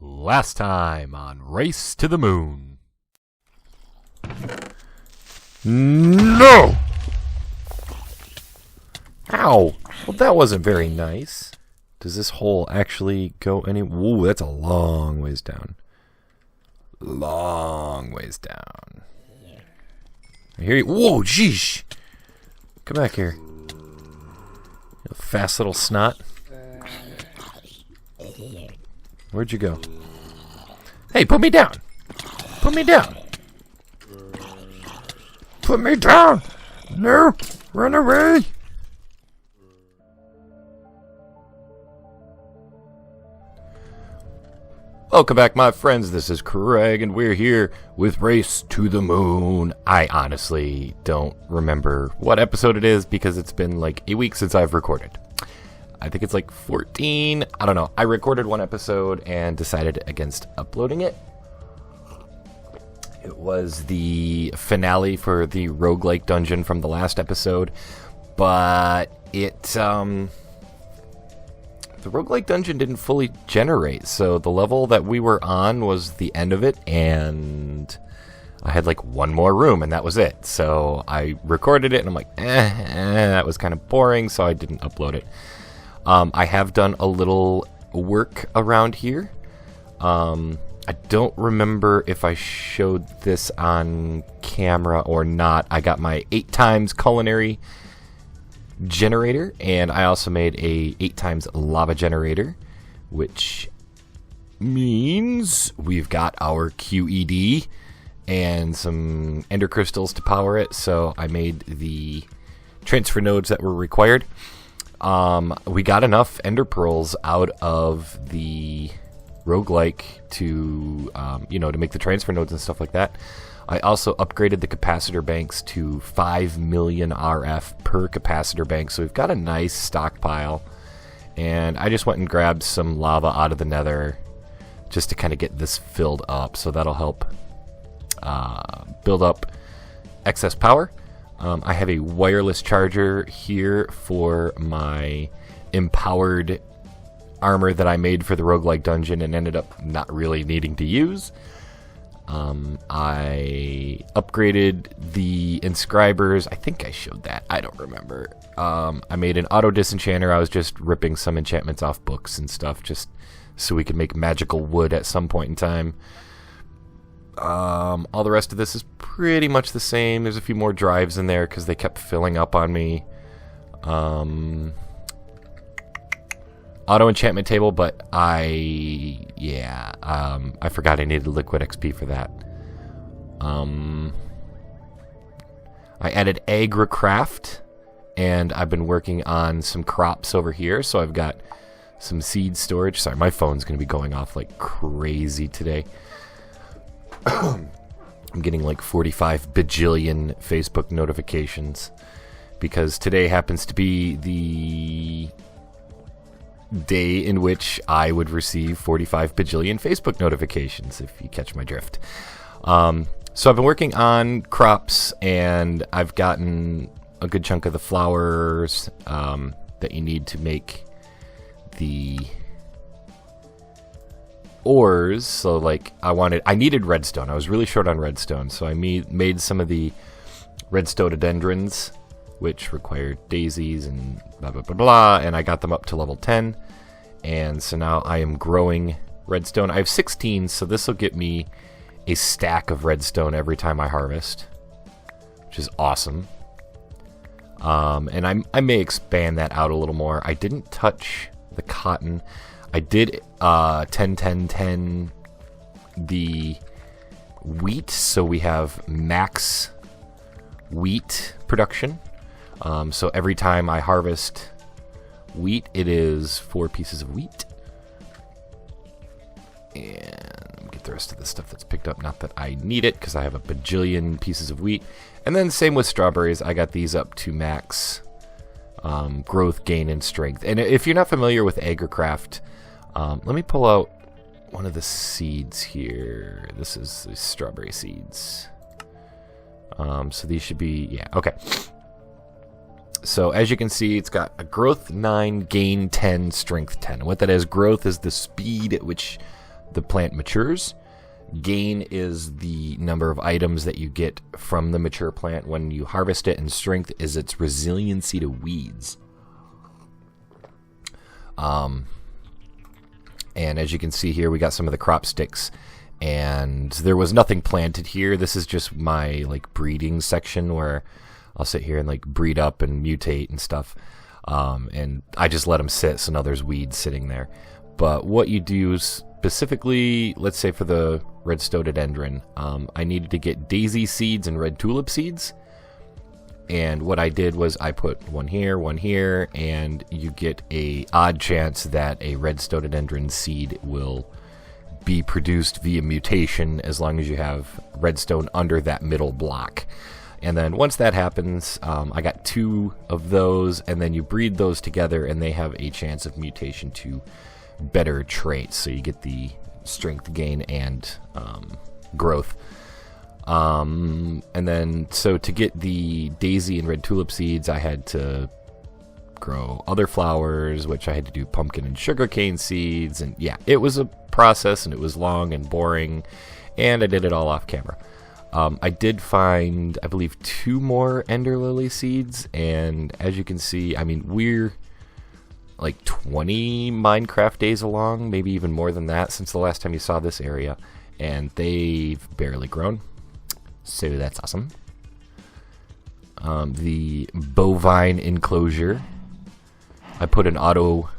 Last time on Race to the Moon. No! Ow! Well, that wasn't very nice. Does this hole actually go any... Ooh, that's a long ways down. Long ways down. I hear you. Whoa, jeez! Come back here. You fast little snot. Where'd you go? Hey, put me down! Put me down! Put me down! No! Run away! Welcome back, my friends. This is Craig, and we're here with Race to the Moon. I honestly don't remember what episode it is because it's been like a week since I've recorded. I think it's like 14. I don't know. I recorded one episode and decided against uploading it. It was the finale for the Roguelike dungeon from the last episode, but the Roguelike dungeon didn't fully generate, so the level that we were on was the end of it, and I had like one more room, and that was it. So I recorded it, and I'm like, that was kind of boring, so I didn't upload it. I have done a little work around here. I don't remember if I showed this on camera or not. I got my 8 times culinary generator, and I also made a 8 times lava generator, which means we've got our QED and some ender crystals to power it. So I made the transfer nodes that were required. We got enough ender pearls out of the roguelike to to make the transfer nodes and stuff like that. I also upgraded the capacitor banks to 5 million RF per capacitor bank, so we've got a nice stockpile. And I just went and grabbed some lava out of the nether just to kind of get this filled up, so that'll help build up excess power. I have a wireless charger here for my empowered armor that I made for the roguelike dungeon and ended up not really needing to use. I upgraded the inscribers. I think I showed that. I don't remember. I made an auto disenchanter. I was just ripping some enchantments off books and stuff just so we could make magical wood at some point in time. All the rest of this is pretty much the same. There's a few more drives in there because they kept filling up on me. Auto enchantment table, but I forgot I needed liquid XP for that. I added Agricraft, and I've been working on some crops over here, so I've got some seed storage. Sorry, my phone's going to be going off like crazy today. I'm getting like 45 bajillion Facebook notifications because today happens to be the day in which I would receive 45 bajillion Facebook notifications, if you catch my drift. So I've been working on crops, and I've gotten a good chunk of the flowers that you need to make the ores. So like I needed redstone. I was really short on redstone, so I made some of the redstone which required daisies and blah blah blah blah, and I got them up to level 10, and so now I am growing redstone. I have 16, so this will get me a stack of redstone every time I harvest, which is awesome. And I may expand that out a little more. I didn't touch the cotton. I did 10-10-10 the wheat, so we have max wheat production. So every time I harvest wheat, it is 4 pieces of wheat. And get the rest of the stuff that's picked up. Not that I need it, because I have a bajillion pieces of wheat. And then same with strawberries. I got these up to max growth, gain, and strength. And if you're not familiar with Agricraft, let me pull out one of the seeds here. This is the strawberry seeds. So these should be, yeah, okay. So as you can see, it's got a growth 9, gain 10, strength 10. And what that is, growth is the speed at which the plant matures. Gain is the number of items that you get from the mature plant when you harvest it, and strength is its resiliency to weeds. And as you can see here, we got some of the crop sticks, and there was nothing planted here. This is just my like breeding section where I'll sit here and like breed up and mutate and stuff. And I just let them sit, so now there's weeds sitting there. But what you do specifically, let's say for the red rhododendron, I needed to get daisy seeds and red tulip seeds. And what I did was I put one here, and you get a odd chance that a red rhododendron seed will be produced via mutation as long as you have redstone under that middle block. And then once that happens, I got 2 of those, and then you breed those together, and they have a chance of mutation to better traits. So you get the strength gain and growth. And then, so to get the daisy and red tulip seeds, I had to grow other flowers, which I had to do pumpkin and sugarcane seeds. And yeah, it was a process, and it was long and boring, and I did it all off camera. I did find, I believe, 2 more ender lily seeds, and as you can see, I mean, we're like 20 Minecraft days along, maybe even more than that since the last time you saw this area, and they've barely grown, so that's awesome. The bovine enclosure, I put an auto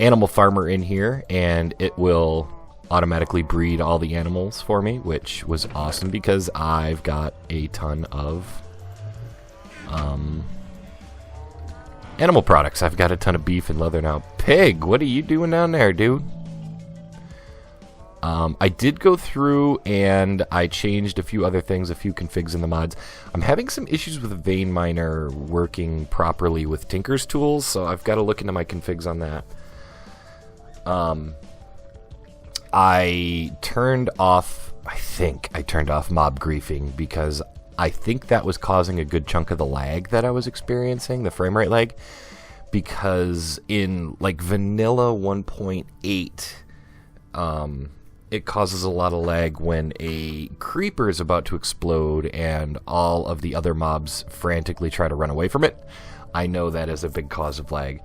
animal farmer in here, and it will automatically breed all the animals for me, which was awesome because I've got a ton of animal products. I've got a ton of beef and leather now. Pig, what are you doing down there, dude? I did go through and I changed a few other things, a few configs in the mods. I'm having some issues with Vein Miner working properly with Tinker's tools, so I've got to look into my configs on that. I think I turned off mob griefing because I think that was causing a good chunk of the lag that I was experiencing, the frame rate lag, because in like vanilla 1.8, it causes a lot of lag when a creeper is about to explode and all of the other mobs frantically try to run away from it. I know that is a big cause of lag.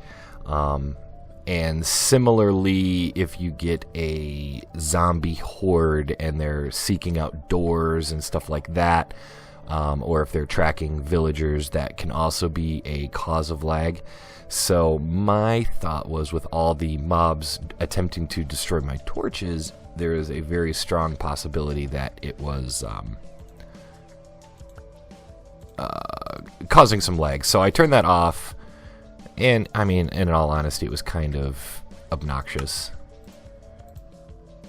And similarly, if you get a zombie horde and they're seeking out doors and stuff like that, or if they're tracking villagers, that can also be a cause of lag. So my thought was, with all the mobs attempting to destroy my torches, there is a very strong possibility that it was causing some lag. So I turned that off. And, I mean, in all honesty, it was kind of obnoxious.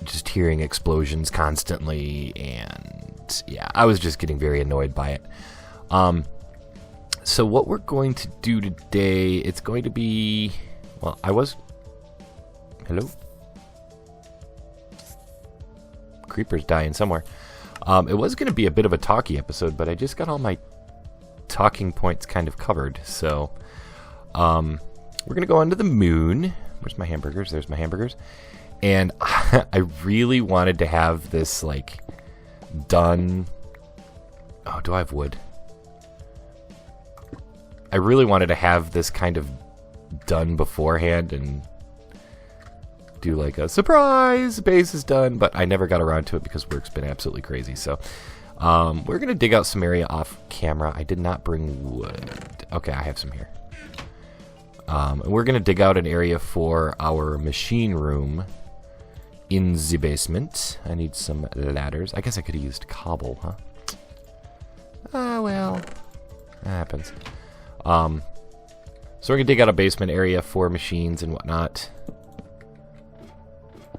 Just hearing explosions constantly, and, yeah, I was just getting very annoyed by it. So what we're going to do today, it's going to be... Well, Hello? Creeper's dying somewhere. It was going to be a bit of a talky episode, but I just got all my talking points kind of covered, so... we're gonna go onto the moon. Where's my hamburgers? There's my hamburgers. And I really wanted to have this, like, done. Oh, do I have wood? I really wanted to have this kind of done beforehand and do like a surprise, base is done, but I never got around to it because work's been absolutely crazy. So we're gonna dig out some area off camera. I did not bring wood. Okay, I have some here. We're going to dig out an area for our machine room in the basement. I need some ladders. I guess I could have used cobble, huh? Ah, well, that happens. So we're going to dig out a basement area for machines and whatnot.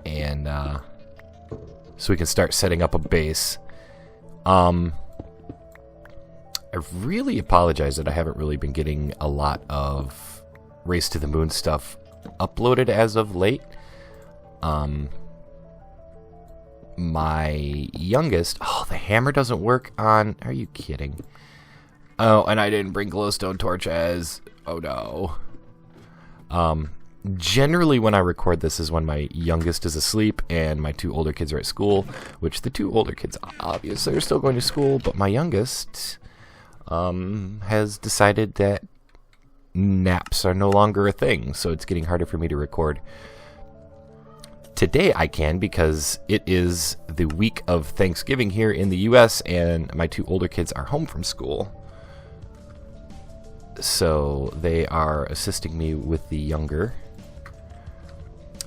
And so we can start setting up a base. I really apologize that I haven't really been getting a lot of Race to the Moon stuff uploaded as of late. My youngest... Oh, the hammer doesn't work on... Are you kidding? Oh, and I didn't bring glowstone torches. Oh, no. generally when I record this is when my youngest is asleep and my 2 older kids are at school, which the 2 older kids obviously are still going to school, but my youngest has decided that naps are no longer a thing, so it's getting harder for me to record. Today I can because it is the week of Thanksgiving here in the US and my 2 older kids are home from school. So they are assisting me with the younger.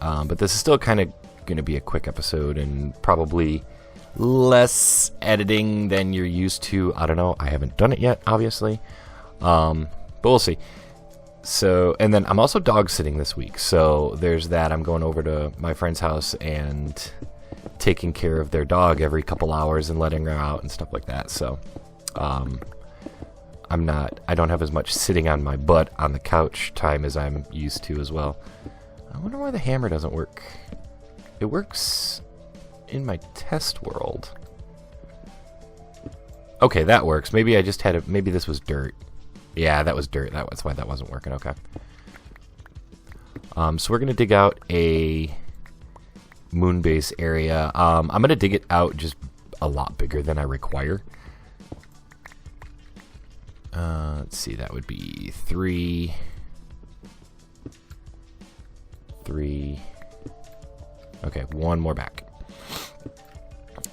But this is still kind of going to be a quick episode and probably less editing than you're used to. I don't know. I haven't done it yet, obviously. But we'll see. So, and then I'm also dog sitting this week. So there's that. I'm going over to my friend's house and taking care of their dog every couple hours and letting her out and stuff like that. So, I don't have as much sitting on my butt on the couch time as I'm used to as well. I wonder why the hammer doesn't work. It works in my test world. Okay, that works. Maybe I just had maybe this was dirt. Yeah, that was dirt. That's why that wasn't working. Okay. So we're going to dig out a moon base area. I'm going to dig it out just a lot bigger than I require. Let's see, that would be 3. Okay, 1 more back.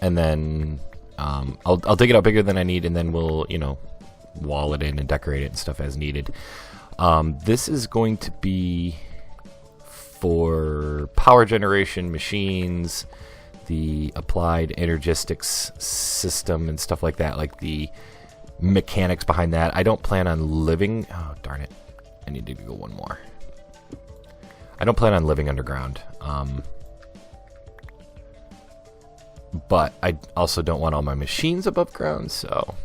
And then I'll dig it out bigger than I need, and then we'll, wall it in and decorate it and stuff as needed. This is going to be for power generation machines, the applied Energistics system and stuff like that, like the mechanics behind that. I don't plan on living... Oh, darn it. I need to go 1 more. I don't plan on living underground. But I also don't want all my machines above ground, so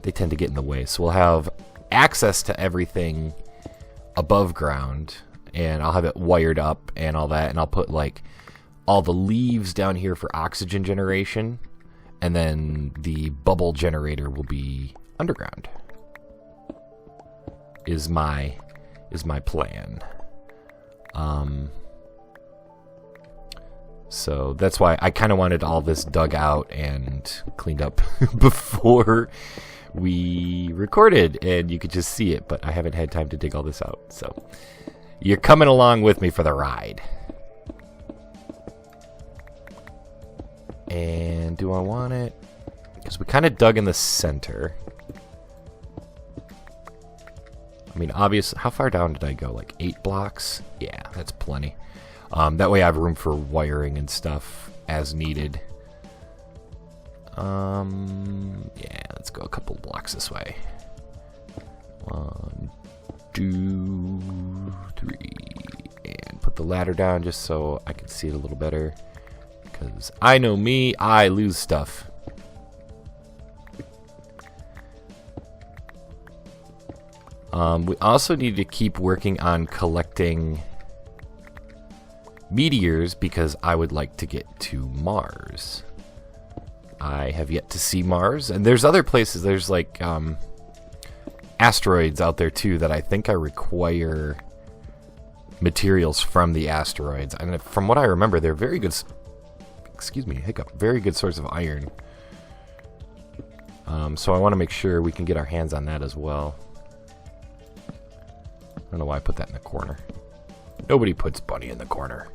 they tend to get in the way. So we'll have access to everything above ground, and I'll have it wired up and all that, and I'll put like all the leaves down here for oxygen generation, and then the bubble generator will be underground. Is my plan. So that's why I kind of wanted all this dug out and cleaned up before we recorded, and you could just see it, but I haven't had time to dig all this out. So you're coming along with me for the ride. And do I want it? Because we kind of dug in the center. I mean, obviously, how far down did I go? Like 8 blocks? Yeah, that's plenty. That way I have room for wiring and stuff as needed. Yeah, let's go a couple blocks this way. 1, 2, 3. And put the ladder down just so I can see it a little better. Because I know me, I lose stuff. We also need to keep working on collecting meteors because I would like to get to Mars. I have yet to see Mars, and there's other places. There's like asteroids out there too that I think I require materials from the asteroids. And from what I remember, they're very good. Excuse me, hiccup. Very good source of iron. So I want to make sure we can get our hands on that as well. I don't know why I put that in the corner. Nobody puts Bunny in the corner.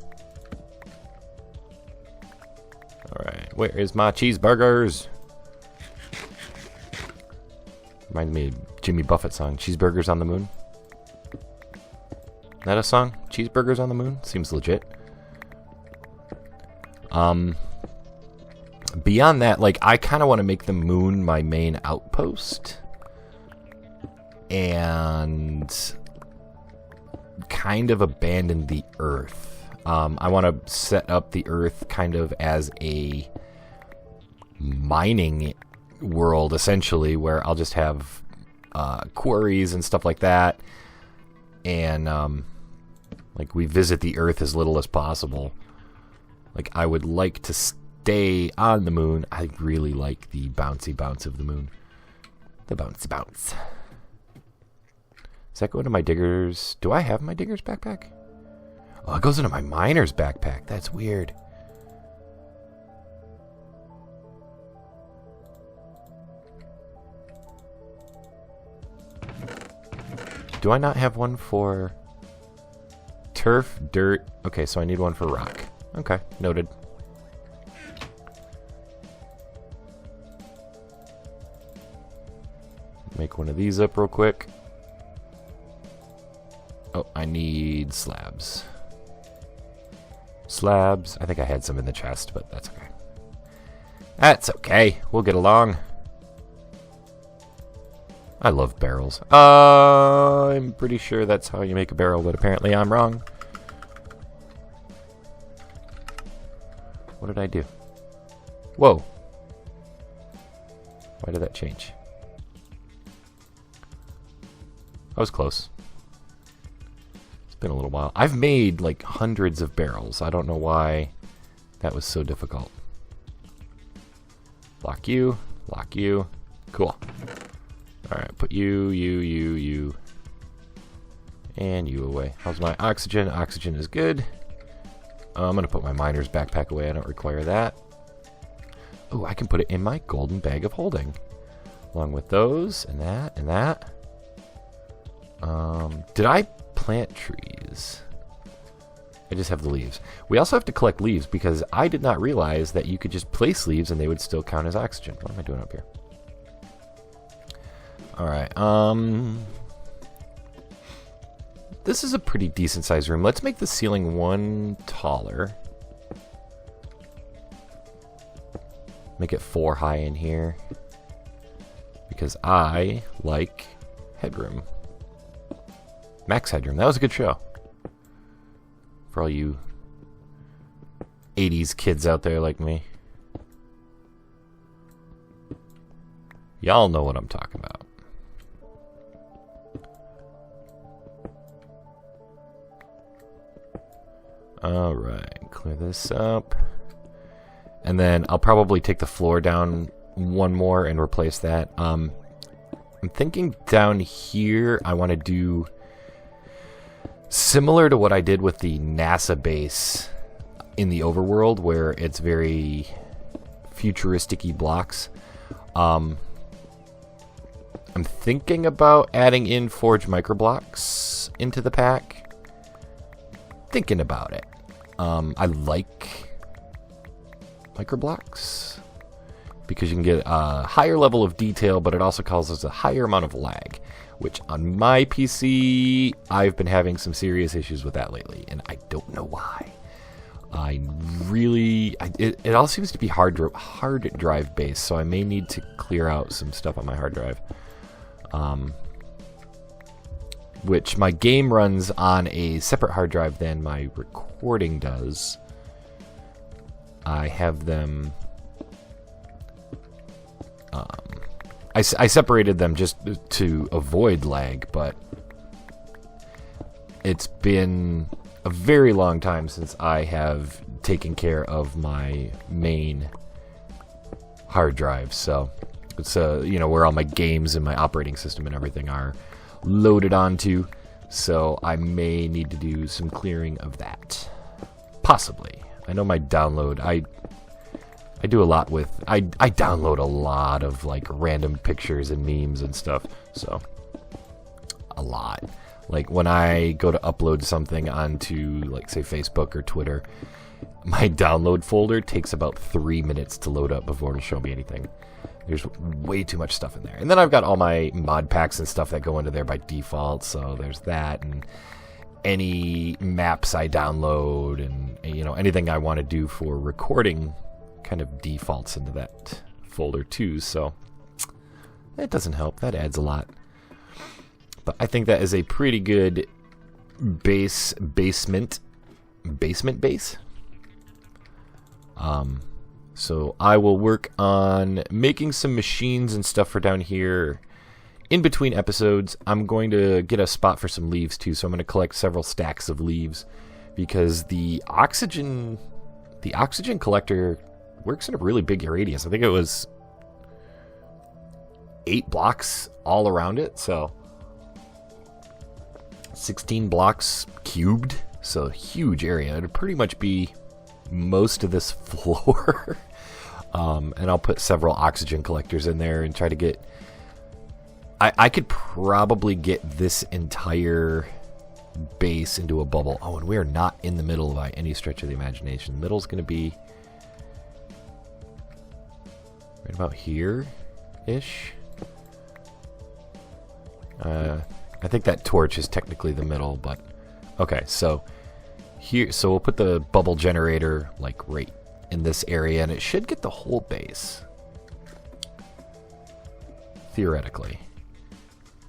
Alright, where is my cheeseburgers? Reminds me of Jimmy Buffett song, Cheeseburgers on the Moon. Is that a song? Cheeseburgers on the Moon? Seems legit. Beyond that, like, I kind of want to make the moon my main outpost. And kind of abandon the Earth. I want to set up the Earth kind of as a mining world, essentially, where I'll just have quarries and stuff like that. And, like, we visit the Earth as little as possible. Like, I would like to stay on the moon. I really like the bouncy bounce of the moon. The bouncy bounce. Does that go into my diggers? Do I have my diggers backpack? Oh, it goes into my miner's backpack. That's weird. Do I not have one for turf, dirt? Okay, so I need one for rock. Okay, noted. Make one of these up real quick. Oh, I need slabs. Slabs. I think I had some in the chest, but that's okay. That's okay. We'll get along. I love barrels. I'm pretty sure that's how you make a barrel, but apparently I'm wrong. What did I do? Whoa. Why did that change? I was close. It's been a little while. I've made like hundreds of barrels. I don't know why that was so difficult. Lock you. Lock you. Cool. Alright, put you, and you away. How's my oxygen? Oxygen is good. I'm going to put my miner's backpack away. I don't require that. Oh, I can put it in my golden bag of holding. Along with those, and that, and that. Did I plant trees? I just have the leaves. We also have to collect leaves because I did not realize that you could just place leaves and they would still count as oxygen. What am I doing up here? Alright, this is a pretty decent sized room. Let's make the ceiling one taller. Make it 4 high in here. Because I like headroom. Max headroom. That was a good show. For all you 80s kids out there like me. Y'all know what I'm talking about. Alright, clear this up. And then I'll probably take the floor down one more and replace that. I'm thinking down here I want to do similar to what I did with the NASA base in the overworld, where it's very futuristic-y blocks. I'm thinking about adding in forged microblocks into the pack. Thinking about it. I like microblocks because you can get a higher level of detail, but it also causes a higher amount of lag, which on my PC, I've been having some serious issues with that lately, and I don't know why. It all seems to be hard drive based, so I may need to clear out some stuff on my hard drive. Which my game runs on a separate hard drive than my recording does. I have them... I separated them just to avoid lag, but it's been a very long time since I have taken care of my main hard drive. So it's where all my games and my operating system and everything are loaded onto. So I may need to do some clearing of that. Possibly. I know my download, I do a lot with, I download a lot of like random pictures and memes and stuff, so a lot. Like when I go to upload something onto, like, say Facebook or Twitter, my download folder takes about 3 minutes to load up before it'll show me anything. There's way too much stuff in there. And then I've got all my mod packs and stuff that go into there by default, so there's that, and any maps I download, and anything I want to do for recording kind of defaults into that folder too, so that doesn't help. That adds a lot. But I think that is a pretty good basement base. So I will work on making some machines and stuff for down here in between episodes. I'm going to get a spot for some leaves too, so I'm going to collect several stacks of leaves because the oxygen collector works in a really big radius. I think it was 8 blocks all around it, so 16 blocks cubed. So huge area. It'd pretty much be most of this floor. And I'll put several oxygen collectors in there and try to get... I could probably get this entire base into a bubble. Oh, and we're not in the middle by any stretch of the imagination. The middle's going to be right about here-ish. I think that torch is technically the middle, but okay, so here, so we'll put the bubble generator like right in this area, and it should get the whole base, theoretically.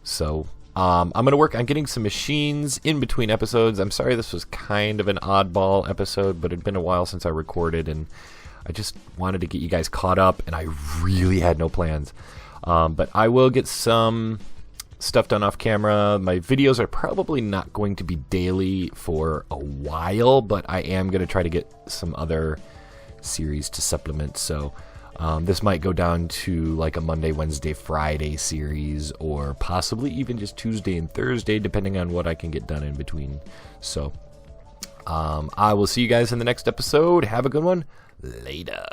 So I'm going to work on getting some machines in between episodes. I'm sorry this was kind of an oddball episode, but it'd been a while since I recorded, and I just wanted to get you guys caught up, and I really had no plans. But I will get some stuff done off camera. My videos are probably not going to be daily for a while, but I am going to try to get some other series to supplement. So this might go down to like a Monday, Wednesday, Friday series, or possibly even just Tuesday and Thursday, depending on what I can get done in between. So I will see you guys in the next episode. Have a good one. Later.